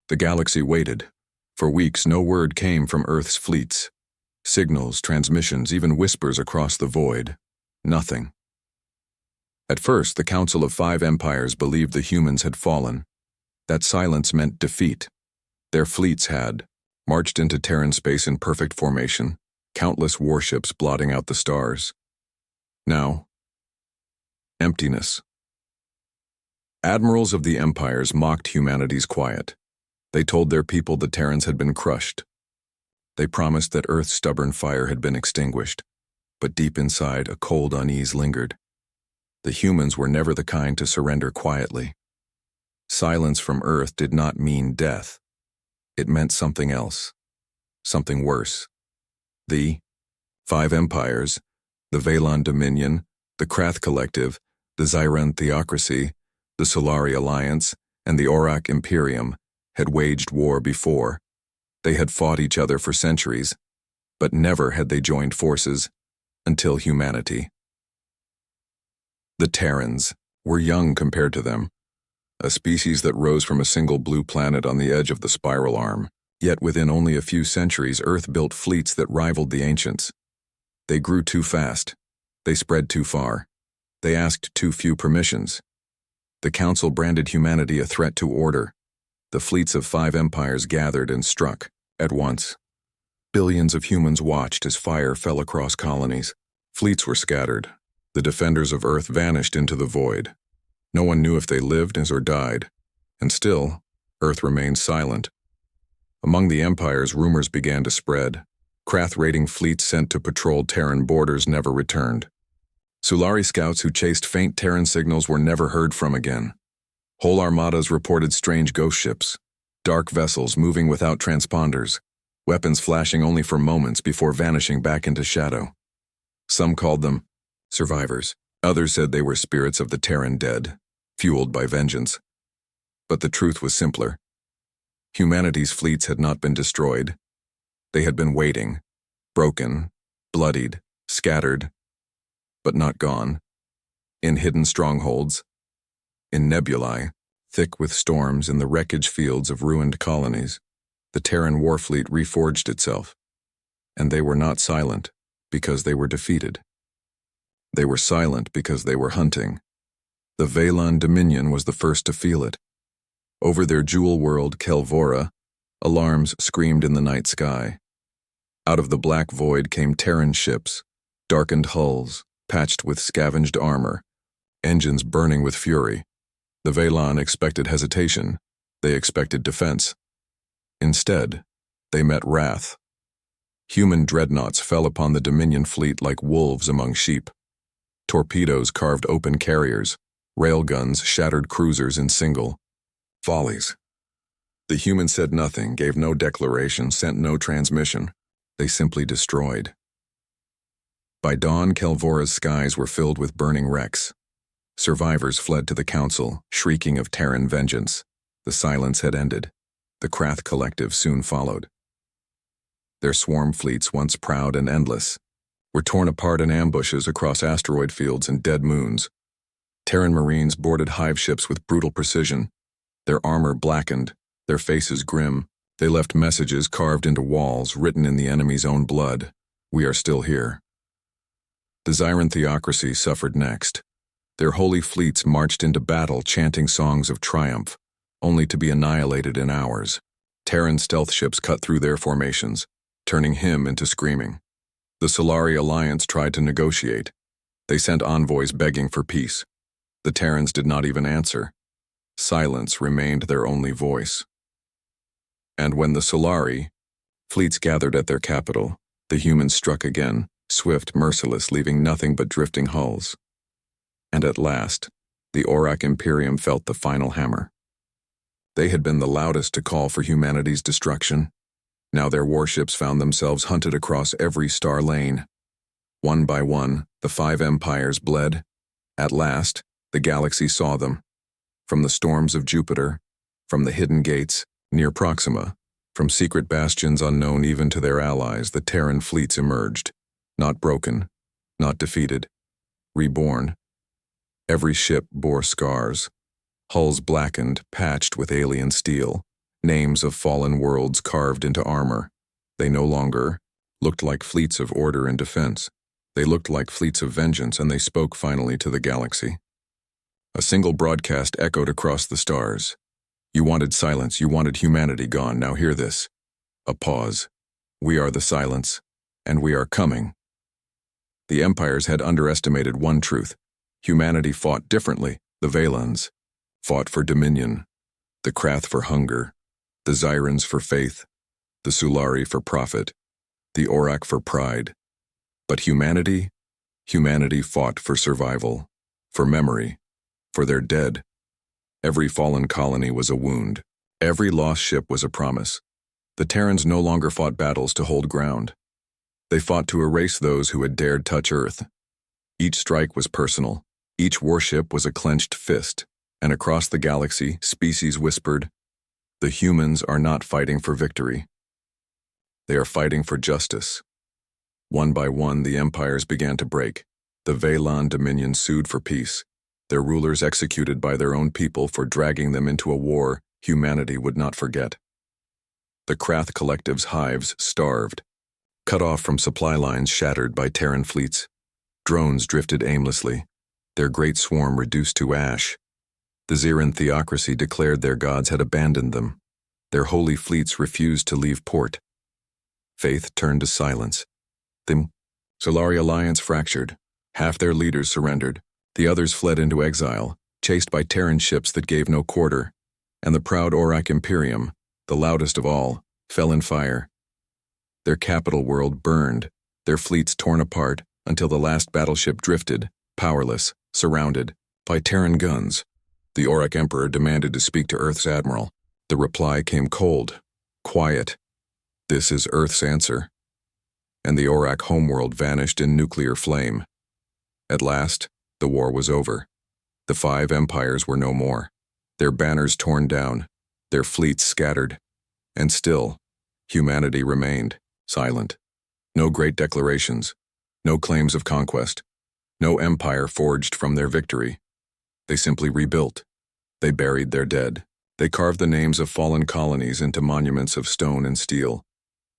The galaxy waited. For weeks, no word came from Earth's fleets. Signals, transmissions, even whispers across the void. Nothing. At first, the Council of Five Empires believed the humans had fallen. That silence meant defeat. Their fleets had marched into Terran space in perfect formation, countless warships blotting out the stars. Now, emptiness. Admirals of the empires mocked humanity's quiet. They told their people the Terrans had been crushed. They promised that Earth's stubborn fire had been extinguished, but deep inside, a cold unease lingered. The humans were never the kind to surrender quietly. Silence from Earth did not mean death. It meant something else, something worse. The Five Empires, the Valon Dominion, the Krath Collective, the Zyran Theocracy, the Solari Alliance, and the Orc Imperium had waged war before. They had fought each other for centuries, but never had they joined forces until humanity. The Terrans were young compared to them, a species that rose from a single blue planet on the edge of the spiral arm. Yet within only a few centuries, Earth built fleets that rivaled the ancients. They grew too fast. They spread too far. They asked too few permissions. The Council branded humanity a threat to order. The fleets of five empires gathered and struck at once. Billions of humans watched as fire fell across colonies. Fleets were scattered. The defenders of Earth vanished into the void. No one knew if they lived or died. And still, Earth remained silent. Among the empires, rumors began to spread. Krath-raiding fleets sent to patrol Terran borders never returned. Solari scouts who chased faint Terran signals were never heard from again. Whole armadas reported strange ghost ships, dark vessels moving without transponders, weapons flashing only for moments before vanishing back into shadow. Some called them survivors. Others said they were spirits of the Terran dead, fueled by vengeance. But the truth was simpler. Humanity's fleets had not been destroyed. They had been waiting, broken, bloodied, scattered, but not gone. In hidden strongholds, in nebulae, thick with storms in the wreckage fields of ruined colonies, the Terran warfleet reforged itself. And they were not silent because they were defeated. They were silent because they were hunting. The Valon Dominion was the first to feel it. Over their jewel world, Kelvora, alarms screamed in the night sky. Out of the black void came Terran ships, darkened hulls, patched with scavenged armor, engines burning with fury. The Valon expected hesitation. They expected defense. Instead, they met wrath. Human dreadnoughts fell upon the Dominion fleet like wolves among sheep. Torpedoes carved open carriers. Railguns shattered cruisers in single volleys. The humans said nothing, gave no declaration, sent no transmission. They simply destroyed. By dawn, Kelvora's skies were filled with burning wrecks. Survivors fled to the Council, shrieking of Terran vengeance. The silence had ended. The Krath Collective soon followed. Their swarm fleets, once proud and endless, were torn apart in ambushes across asteroid fields and dead moons. Terran Marines boarded hive ships with brutal precision. Their armor blackened, their faces grim. They left messages carved into walls, written in the enemy's own blood. We are still here. The Zyran Theocracy suffered next. Their holy fleets marched into battle chanting songs of triumph, only to be annihilated in hours. Terran stealth ships cut through their formations, turning him into screaming. The Solari Alliance tried to negotiate. They sent envoys begging for peace. The Terrans did not even answer. Silence remained their only voice. And when the Solari fleets gathered at their capital, the humans struck again, swift, merciless, leaving nothing but drifting hulls. And at last, the Orc Imperium felt the final hammer. They had been the loudest to call for humanity's destruction. Now their warships found themselves hunted across every star lane. One by one, the five empires bled. At last, the galaxy saw them. From the storms of Jupiter, from the hidden gates, near Proxima, from secret bastions unknown even to their allies, the Terran fleets emerged. Not broken, not defeated, reborn. Every ship bore scars, hulls blackened, patched with alien steel, names of fallen worlds carved into armor. They no longer looked like fleets of order and defense. They looked like fleets of vengeance, and they spoke finally to the galaxy. A single broadcast echoed across the stars. You wanted silence, you wanted humanity gone, now hear this. A pause. We are the silence, and we are coming. The empires had underestimated one truth. Humanity fought differently. The Valans fought for dominion, the Krath for hunger, the Zyrans for faith, the Sulari for profit, the Orcs for pride. But humanity fought for survival, for memory, for their dead. Every fallen colony was a wound. Every lost ship was a promise. The Terrans no longer fought battles to hold ground. They fought to erase those who had dared touch Earth. Each strike was personal. Each warship was a clenched fist. And across the galaxy, species whispered, the humans are not fighting for victory. They are fighting for justice. One by one, the empires began to break. The Valan Dominion sued for peace, their rulers executed by their own people for dragging them into a war humanity would not forget. The Krath Collective's hives starved, cut off from supply lines shattered by Terran fleets. Drones drifted aimlessly, their great swarm reduced to ash. The Ziran theocracy declared their gods had abandoned them. Their holy fleets refused to leave port. Faith turned to silence. The Solari alliance fractured. Half their leaders surrendered. The others fled into exile, chased by Terran ships that gave no quarter. And the proud Orc Imperium, the loudest of all, fell in fire. Their capital world burned, their fleets torn apart until the last battleship drifted, powerless, surrounded by Terran guns. The Orc Emperor demanded to speak to Earth's admiral. The reply came cold, quiet. This is Earth's answer. And the Orc homeworld vanished in nuclear flame. At last, the war was over. The 5 empires were no more, their banners torn down, their fleets scattered. And still, humanity remained silent. No great declarations, no claims of conquest, no empire forged from their victory. They simply rebuilt. They buried their dead. They carved the names of fallen colonies into monuments of stone and steel.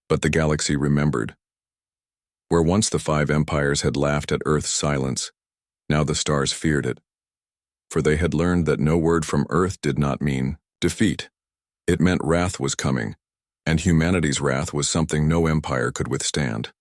But the galaxy remembered. Where once the 5 empires had laughed at Earth's silence, now the stars feared it. For they had learned that no word from Earth did not mean defeat. It meant wrath was coming, and humanity's wrath was something no empire could withstand.